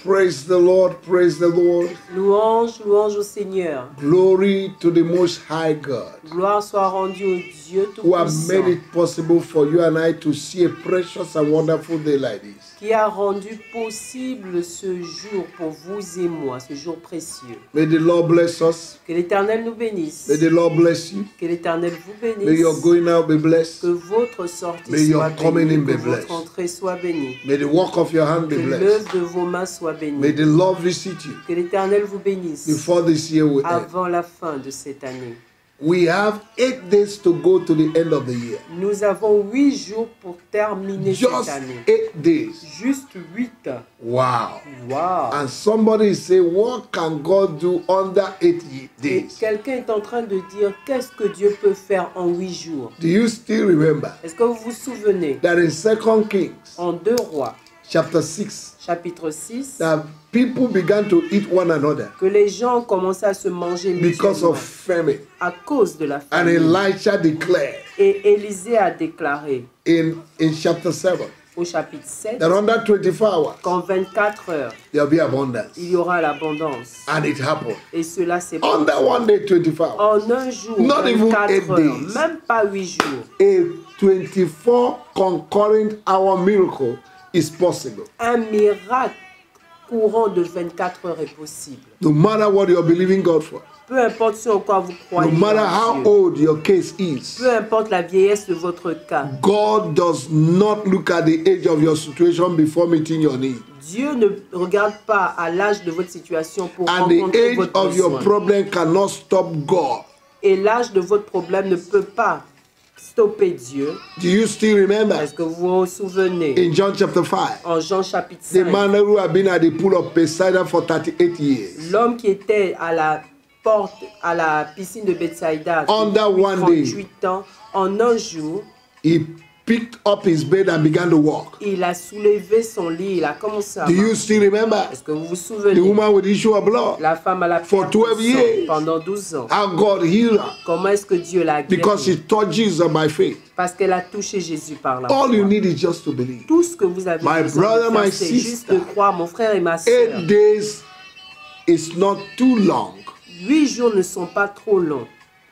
Praise the Lord, praise the Lord. Louange, louange au Seigneur. Glory to the Most High God, Gloire soit rendue au Dieu who have made Tout-Puissant, it possible for you and I to see a precious and wonderful day like this. qui a rendu possible ce jour pour vous et moi, ce jour précieux. May the Lord bless us. Que l'Éternel nous bénisse. May the Lord bless you. Que l'Éternel vous May bénisse. your going out be blessed. Que votre sortie May your soit coming in bénie. be Que blessed. votre entrée soit bénie. May the work of your hand be Que blessed. l'œuvre de vos mains soit May bénie. the Lord visit you Que l'Éternel vous bénisse before this year will end. avant la fin de cette année. We have 8 days to go to the end of the year. Nous avons 8 jours pour terminer Just cette année. 8 days. Juste 8. Wow. Wow. And somebody say, what can God do under 8 Et days? quelqu'un est en train de dire qu'est-ce que Dieu peut faire en 8 jours. Do you still remember Est-ce que vous vous souvenez that in 2 Kings en 2 Rois, chapter 6, chapitre 6, that people began to eat one another que les gens ont commencé à se manger because mutuellement of famine? à cause de la And famine. Elisha declared Et Élisée a déclaré in chapter 7 au chapitre 7 that under 24 hours qu'en 24 heures, there'll be abundance. il y aura l'abondance. And it happened. Et cela s'est Under produit. one day, 24 hours. En un jour, Not even 24 8 heures, days. même pas 8 jours. A 24 concurrent hour miracle is possible. Un miracle courant de 24 heures est possible. No matter what you're believing God for. Peu importe ce en quoi vous No croyez matter en how Dieu. old your case is. Peu importe la vieillesse de votre cas. God does not look at the age of your situation before meeting your need. Dieu ne regarde pas à l'âge de votre situation pour And the rencontrer age votre of your besoin. problem cannot stop God. Et l'âge de votre problème ne peut pas stopper Dieu. Do you still remember Est-ce que vous vous souvenez in John chapter 5? en Jean chapitre The 5, man who had been at the pool of Bethesda for 38 years. l'homme qui était à la porte, à la piscine de Bethsaïda Under depuis one day. 38 ans, en un jour, He picked up his bed and began to walk. il a soulevé son lit, il a commencé à Do you marcher. still remember Est-ce que vous vous the souvenez? woman with the issue of blood? La femme à la For perte de 12 sang years. pendant 12 ans. How God healed her Comment est-ce que Dieu l'a because she guérie? touched Jesus by faith. Parce qu'elle a touché Jésus par la All you foi. need is just to believe. Tout ce que vous avez My besoin brother, de faire, my c'est sister. juste de croire, mon frère et ma soeur. 8 days is not too long 8 jours ne sont pas trop longs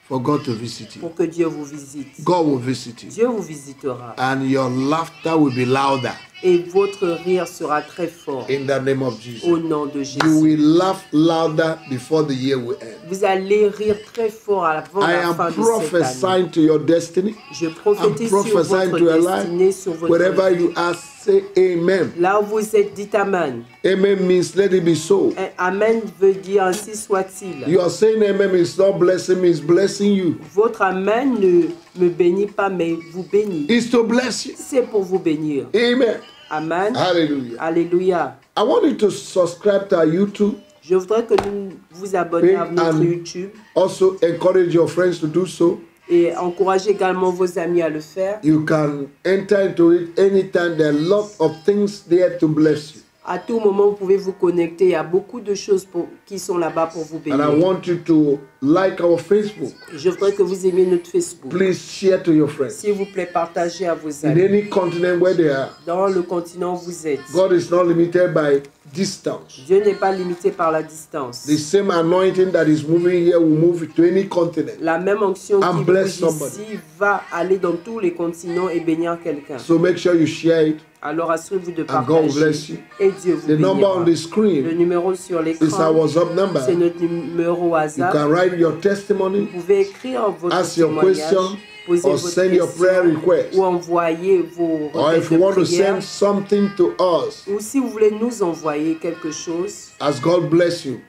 for God to visit you. pour que Dieu vous visite. God will visit you. Dieu vous visitera. And your laughter will be louder Et votre rire sera très fort in the name of Jesus. au nom de You Jésus. will laugh louder before the year will end. Vous allez rire très fort avant I la am fin de cette année. prophesying to your destiny. Je I'm prophétise sur prophesying votre to your destinée, life. sur votre Wherever vie. you are, say amen. Là où vous êtes, dites Amen. Amen means let it be so. Un Amen veut dire ainsi soit-il. You are saying amen is not blessing me, it's blessing you. Votre Amen ne me bénit pas, mais vous bénit. It's to bless you. C'est pour vous bénir. Amen. Amen. Hallelujah. Alléluia. I want you to subscribe to our YouTube. Je voudrais que vous vous abonniez à notre And YouTube also encourage your friends to do so. et encouragez également vos amis à le faire. You can enter into it anytime. There are lots of things there to bless you. À tout moment, vous pouvez vous connecter. Il y a beaucoup de choses qui sont là-bas pour vous And I bénir. want you to like our Facebook. Je voudrais que vous aimiez notre Facebook. Please share to your friends. S'il vous plaît, partagez à vos In amis. any continent where they are, Dans le continent où vous êtes, God is not limited by distance. Dieu n'est pas limité par la distance. The same anointing that is moving here will move to any continent. La même onction And qui bless bouge somebody. ici va aller dans tous les continents et bénir quelqu'un. So make sure you share it. Alors assurez-vous de And God will bless partager you. et Dieu vous The number on bénira. the Le screen numéro sur is l'écran, our WhatsApp c'est number. notre numéro You WhatsApp. can write your testimony, Vous pouvez écrire votre ask your témoignage, question, poser or votre send your prayer question request. ou envoyer vos Or requêtes if you de want to prière. send something to us, Ou si vous voulez nous envoyer quelque chose, as God bless you,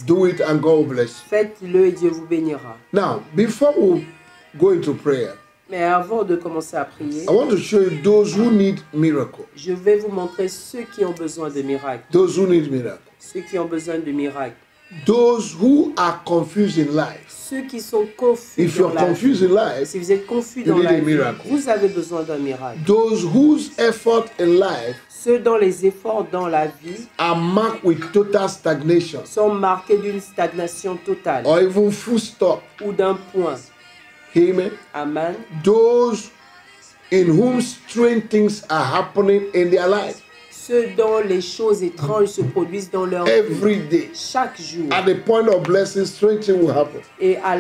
do it and God will bless you. faites-le et Dieu vous bénira. Now, before we go into prayer, Mais avant de commencer à prier, I want to show you those who need miracle. je vais vous montrer ceux qui ont besoin de miracles. Those who need miracle. Ceux qui ont besoin de miracles. Those who are confused in life. Ceux qui sont confus If dans you're la confused vie. in life, Si vous êtes confus you dans need la a vie, miracle. vous avez besoin d'un miracle. Those whose effort in life Ceux dont les efforts dans la vie are marked with total stagnation sont marqués d'une stagnation totale or even full stop. ou d'un point. Amen. Amen. Those in whom strange things are happening in their life. Ceux dont les choses étranges se produisent dans leur vie every day. chaque jour. At the point of blessing, strange thing will happen. Et à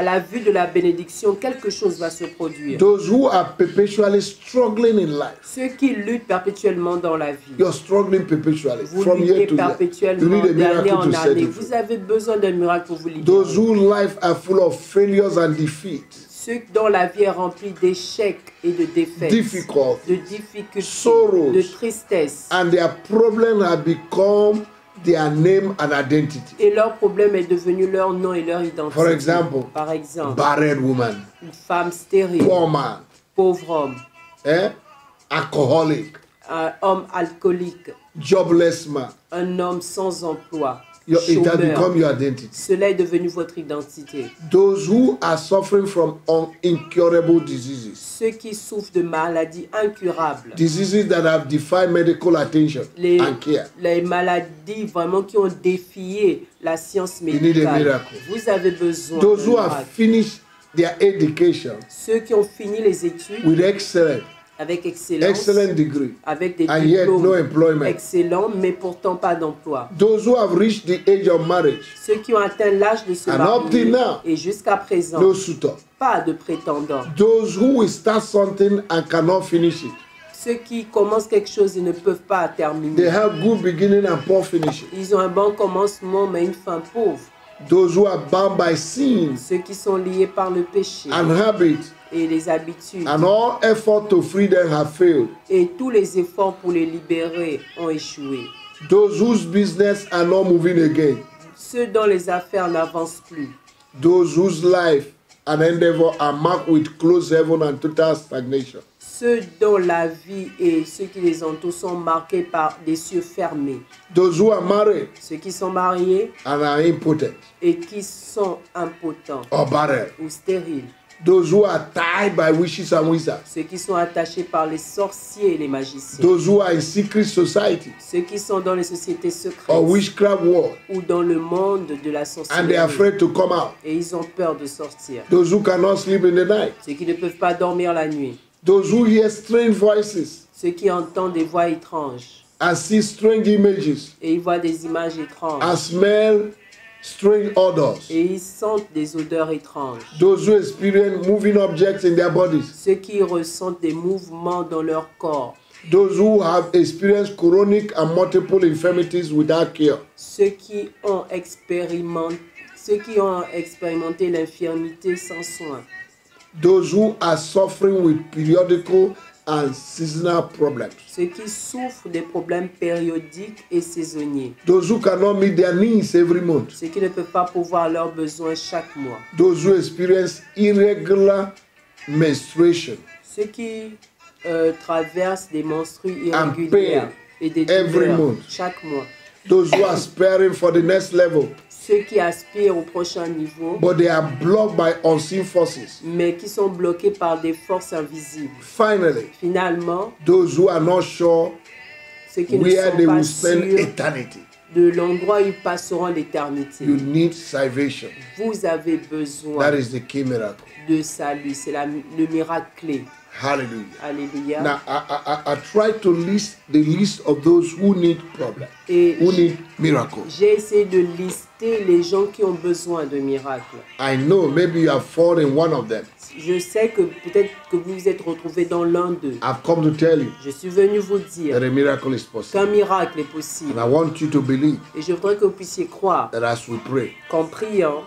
la vue de la bénédiction, quelque chose va se produire. Those who are perpetually struggling in life, Ceux qui luttent perpétuellement dans la vie, you're struggling perpetually vous from year luttez to year. You perpétuellement need a d'année miracle en to set année. you free. Vous avez besoin d'un miracle pour vous libérer. Those whose life are full of failures and defeats, Ceux dont la vie est remplie d'échecs et de défaites, difficulties, de difficultés, sorrows, de tristesse. and their problem have become their name and identity. Et leur problème est devenu leur nom et leur identité. For example, Par exemple, barren woman, une femme stérile, poor man, pauvre homme, alcoholic, un homme alcoolique, jobless man. un homme sans emploi, It has chômeur. become your identity. Cela est devenu votre identité. Those who are suffering from incurable diseases, Ceux qui souffrent de maladies incurables, diseases that have defied medical attention les, and care. les maladies vraiment qui ont défié la science need a médicale. miracle. Vous avez besoin Those d'un who have miracle. finished their education Ceux qui ont fini les études with avec excellence, excellent degree, avec des and yet no diplômes employment. excellents, mais pourtant pas d'emploi. Those who have reached the age of marriage, Ceux qui ont atteint l'âge de se And up till marier now, et jusqu'à présent, no suitor. pas de prétendant. Those who will start something and cannot finish it. Ceux qui commencent quelque chose et ne peuvent pas They terminer. have good beginning and poor finishing. Ils ont un bon commencement mais une fin pauvre. Those who are bound by sins Ceux qui sont liés par le péché and habits, et les habitudes. and all effort to free them have failed. Et tous les efforts pour les libérer ont échoué. Those whose business are not moving again. Ceux dont les affaires n'avancent plus. Those whose life and endeavor are marked with closed heaven and total stagnation. Ceux dont la vie et ceux qui les entourent sont marqués par des cieux fermés. Those who are married Ceux qui sont mariés and are impotent et qui sont impotents or barren. ou stériles. Those who are tied by witches and wizards. Ceux qui sont attachés par les sorciers et les magiciens. Those who are in secret society Ceux qui sont dans les sociétés or secrètes witchcraft world ou dans le monde de la and sorcellerie. they are afraid to come out. Et ils ont peur de sortir. Those who cannot sleep in the night. Ceux qui ne peuvent pas dormir la nuit. Those who hear strange voices Ceux qui entendent des voix étranges. and see strange images Et ils voient des images étranges. and smell strange odors. Et ils sentent des odeurs étranges. Those who experience moving objects in their bodies. Ceux qui ressentent des mouvements dans leur corps. Those who have experienced chronic and multiple infirmities without cure. Ceux qui ont expérimenté l'infirmité sans soin. Those who are suffering with periodical and seasonal problems. Ceux qui souffrent des problèmes périodiques et saisonniers. Those who cannot meet their needs every month. Ceux qui ne peuvent pas pourvoir leurs besoins chaque mois. Those who experience irregular menstruation. Ceux qui traversent des menstrues And irrégulières et des every douleurs month. chaque mois. Those who are aspiring for the next level, Ceux qui aspirent au prochain niveau, but they are blocked by unseen forces. mais qui sont bloqués par des forces invisibles. Finally, Finalement, those who are not sure ceux qui ne where sont they pas will spend sûrs eternity. de l'endroit où ils passeront l'éternité. You need salvation. Vous avez besoin That is the key miracle. de salut. C'est le miracle clé. Hallelujah. Alléluia. Now, I try to list the list of those who need problems, Et who need miracles. j'ai essayé de lister les gens qui ont besoin de miracles. I know maybe you have fallen in one of them. Je sais que peut-être que vous vous êtes retrouvés dans l'un d'eux. I've come to tell you Je suis venu vous dire that a miracle is qu'un possible. miracle est And possible. I want you to believe Et je voudrais que vous puissiez croire that as we pray, qu'en priant,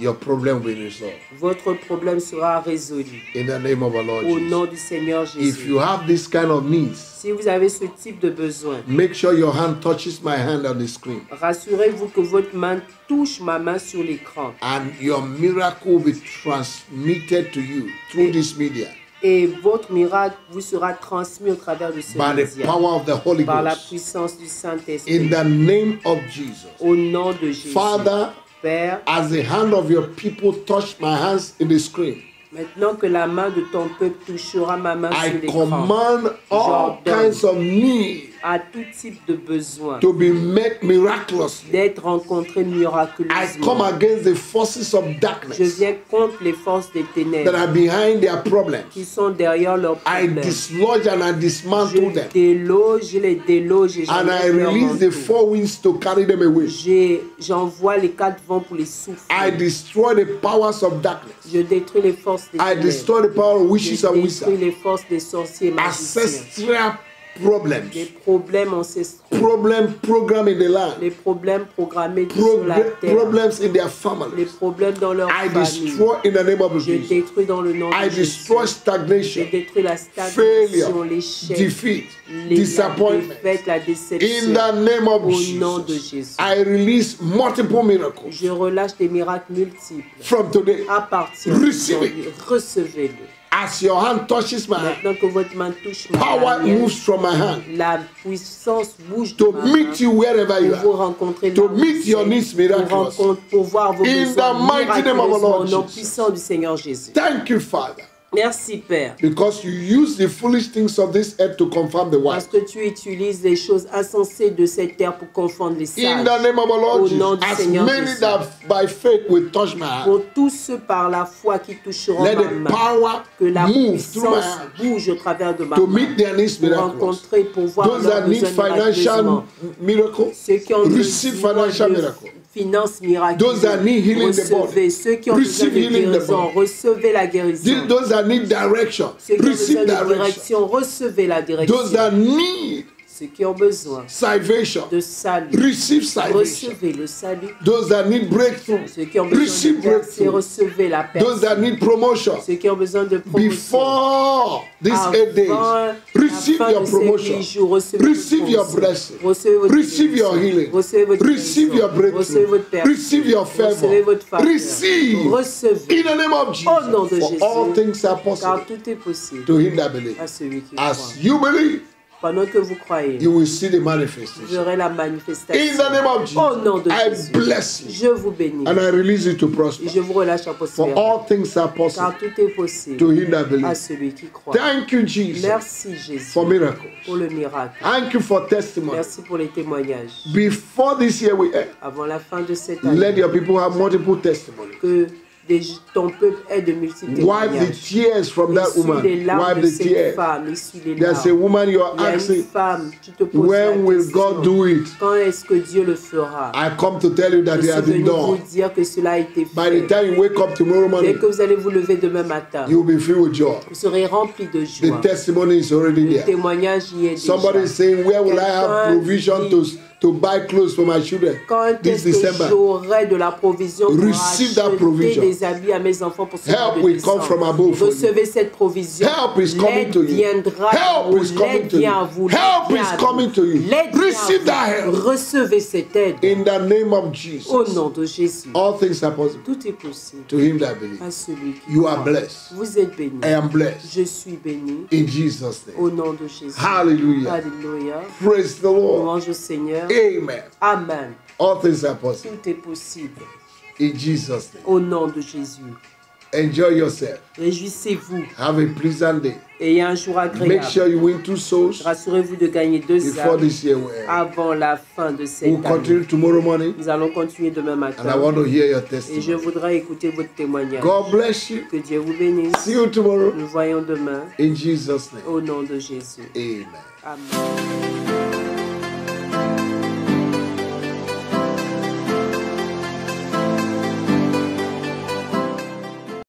your problem will be resolved. votre problème sera résolu. In the name of our Lord Au Jesus. nom du Seigneur If Jésus. you have this kind of needs, Si vous avez ce type de besoin, make sure your hand touches my hand on the screen. rassurez-vous que votre main touche ma main sur l'écran. And your miracle will be transmitted to you through this media Et votre miracle vous sera transmis au travers de ce by the média. power of the Holy Par la Ghost. puissance du In Saint-Esprit. the name of Jesus. Au nom de Jésus. Father, Père, as the hand of your people touch my hands in the screen, maintenant que la main de ton peuple touchera ma main I sur l'écran, command all J'ordonne. kinds of needs à tout type de besoin, to be met miraculously. d'être rencontré I come miraculeusement. against the forces of Je darkness viens contre les forces des that ténèbres are behind their problems. qui sont derrière leurs I problèmes. dislodge and I dismantle Je them. déloge, je les déloge et And I j'enlève leur release the manteau. four winds to carry them away. J'envoie les 4 vents pour les I souffler. destroy the powers of darkness. Je détruis les forces des I ténèbres. destroy the power of Je witches and détruis wizards. les forces des sorciers et magiciens. Ancestral problems. Les problèmes ancestraux. Problem program in the land. Les problèmes programmés sur la terre. Problems in their Les families. problèmes dans leur I famille. destroy in the name of Je Jesus. détruis dans le nom I de Jésus. destroy Je stagnation, détruis la stagnation, failure, l'échec, defeat, la disappointment. défaite, la In déception. the name of Au nom de Jesus, Jésus. I release multiple miracles Je relâche des miracles multiples. from today. À partir Receive d'aujourd'hui, recevez-le. As your hand touches my hand, Maintenant que votre main touche ma power main, moves from my hand la puissance bouge de to ma main meet you wherever you pour vous are. rencontrer To là où vous meet your êtes, needs pour miraculously. pour voir vos In besoins the mighty name of our miraculeusement Lord au nom Jesus. puissant du Seigneur Jésus. Thank you, Father, Merci Père, because you use the foolish things of this earth to confirm the parce wise. que tu utilises les choses insensées de cette terre pour confondre les In sages. the name of our Lord Au nom Jesus, du as Seigneur many Jésus. that by faith will touch my hand, Pour tous ceux par la foi qui toucheront let ma the main, power que la move through my puissance hand bouge au travers de ma to main meet their needs pour miraculously. rencontrer, pour voir Those leurs that need besoins financial miraculeusement. miracle, Ceux qui ont receive besoin financial de miracle. finances miraculeuses, Those that need healing the body, recevez. Ceux qui ont besoin receive de healing the guérison, body. recevez la guérison. Those that need direction, Ceux qui ont receive besoin de direction. direction, recevez la Those direction. that need Ceux qui ont besoin salvation, de salut, receive salvation. recevez le salut. Those that need breakthrough, Ceux qui ont besoin receive de percer, breakthrough. recevez la Those that percée. need promotion, Ceux qui ont besoin de promotion. before these 8 days, Avant receive la fin your de ces promotion, 8 jours, recevez receive votre your promotion. blessing, Recevez votre receive your bénédiction. healing, Recevez votre receive guérison. your breakthrough, Recevez votre percée. receive your Recevez favor, votre faveur. receive Recevez. in the name of Au nom de Jesus. For Jésus. all things are Car possible tout est possible to him that believes. à celui qui As croit. you believe, Pendant que vous croyez, you will see the vous manifestation. verrez la In manifestation. the name of Au nom Jesus, de I Jésus. bless you Je vous bénis. and I release you to Et prosper. je vous relâche en For prospérité. all things are possible Car tout est possible to him that à believes. celui qui croit. Thank you, Jesus, Merci Jésus for miracles. pour le miracle. Thank you for testimony. Merci pour les témoignages. Before this year we end, Avant la fin de cette let année, your people have multiple testimonies. que ton peuple ait de multiples Wipe the témoignages. tears from that Essuie woman. les larmes Wipe de the cette tears. femme. Essuie les There's a larmes. woman you are Il y a une asking, femme, tu te poses la when will God question. do it? Quand est-ce que Dieu le fera? I come to tell you that Je it has suis been venu vous done. dire que cela a été By the fait. time you wake up tomorrow Dès morning, que vous allez vous lever demain matin, you will be filled with joy. vous serez rempli de The joie. testimony is already Le there. témoignage y est Somebody is déjà. saying, where will I have Quelqu'un provision dit, to buy clothes for my children Quand this est-ce que December? j'aurai de la provision pour Receive that acheter provision. des habits à mes enfants pour ce Help mois de will come from décembre? above for you. Recevez cette provision. Help is coming L'aide to you. viendra à Help vous. is coming L'aide to vient à you. vous. Help L'aide vient is à coming vous. to you. L'aide vient à Receive that vous. help. Recevez cette aide. In the name of Au Jesus, nom de Jésus. all things are possible Tout est possible to him that believes. à celui qui You are croit. blessed. Vous êtes bénis. I am blessed. Je suis béni. In Jesus' name. Au nom de Jésus. Hallelujah. Alléluia. Praise the Lord. Louange au Seigneur. Amen. Amen. All things are possible. Tout est possible. In Jesus' name. Au nom de Jésus. Enjoy yourself. Réjouissez-vous. Have a pleasant day. Ayez un jour Make agréable. sure you win 2 souls Rassurez-vous de gagner 2 before âmes this year will end. avant la fin de cette We'll année. continue tomorrow morning, Nous allons continuer demain and I matin. want to hear your Et je testimony. voudrais écouter votre témoignage. God bless you. Que Dieu vous bénisse. See you tomorrow. Nous voyons demain In Jesus' name. au nom de Jésus. Amen. Amen.